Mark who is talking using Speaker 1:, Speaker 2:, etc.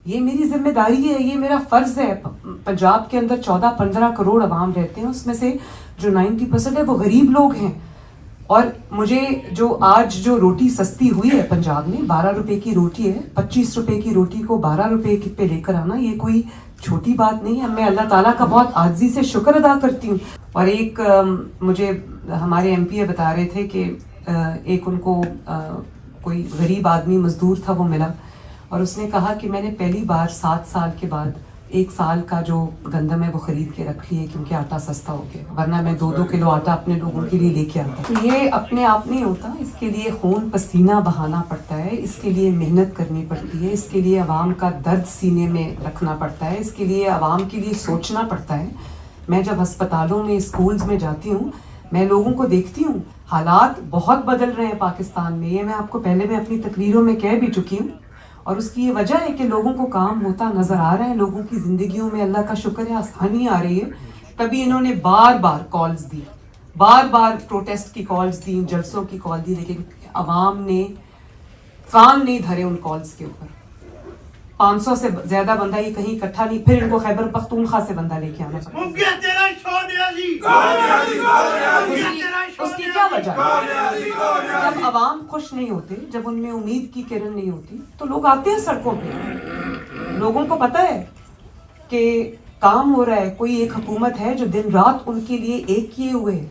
Speaker 1: یہ میری ذمہ داری ہے, یہ میرا فرض ہے. پنجاب کے اندر 14-15 کروڑ عوام رہتے ہیں, اس میں سے جو 90% ہے وہ غریب لوگ ہیں. اور مجھے جو آج جو روٹی سستی ہوئی ہے پنجاب میں, 12 روپے کی روٹی ہے, 25 روپے کی روٹی کو 12 روپے پہ لے کر آنا, یہ کوئی چھوٹی بات نہیں ہے. میں اللہ تعالیٰ کا بہت عاجزی سے شکر ادا کرتی ہوں. اور ایک مجھے ہمارے ایم پی بتا رہے تھے کہ ایک ان کو کوئی غریب آدمی مزدور تھا, وہ ملا اور اس نے کہا کہ میں نے پہلی بار 7 سال کے بعد 1 سال کا جو گندم ہے وہ خرید کے رکھ لیے, کیونکہ آٹا سستا ہو گیا, ورنہ میں 2-2 کلو آٹا اپنے لوگوں کے لیے لے کے آتا. تو یہ اپنے آپ نہیں ہوتا, اس کے لیے خون پسینہ بہانا پڑتا ہے, اس کے لیے محنت کرنی پڑتی ہے, اس کے لیے عوام کا درد سینے میں رکھنا پڑتا ہے, اس کے لیے عوام کے لیے سوچنا پڑتا ہے. میں جب ہسپتالوں میں, اسکولز میں جاتی ہوں, میں لوگوں کو دیکھتی ہوں, حالات بہت بدل رہے ہیں پاکستان میں. یہ میں آپ کو پہلے میں اپنی تقریروں میں کہہ بھی چکی ہوں, اور اس کی یہ وجہ ہے کہ لوگوں کو کام ہوتا نظر آ رہا ہے, لوگوں کی زندگیوں میں اللہ کا شکر ہے آسانی آ رہی ہے. تبھی انہوں نے بار بار کالز دی, بار بار پروٹیسٹ کی کالز دی, جلسوں کی کال دی, لیکن عوام نے کان نہیں دھرے ان کالز کے اوپر. 500 سے زیادہ بندہ یہ کہیں اکٹھا نہیں, پھر ان کو خیبر پختونخوا سے بندہ لے کے آنا پڑا. اس کی کیا وجہ ہے؟ جب عوام خوش نہیں ہوتے, جب ان میں امید کی کرن نہیں ہوتی, تو لوگ آتے ہیں سڑکوں پہ. لوگوں کو پتہ ہے کہ کام ہو رہا ہے, کوئی ایک حکومت ہے جو دن رات ان کے لیے ایک کیے ہوئے ہے.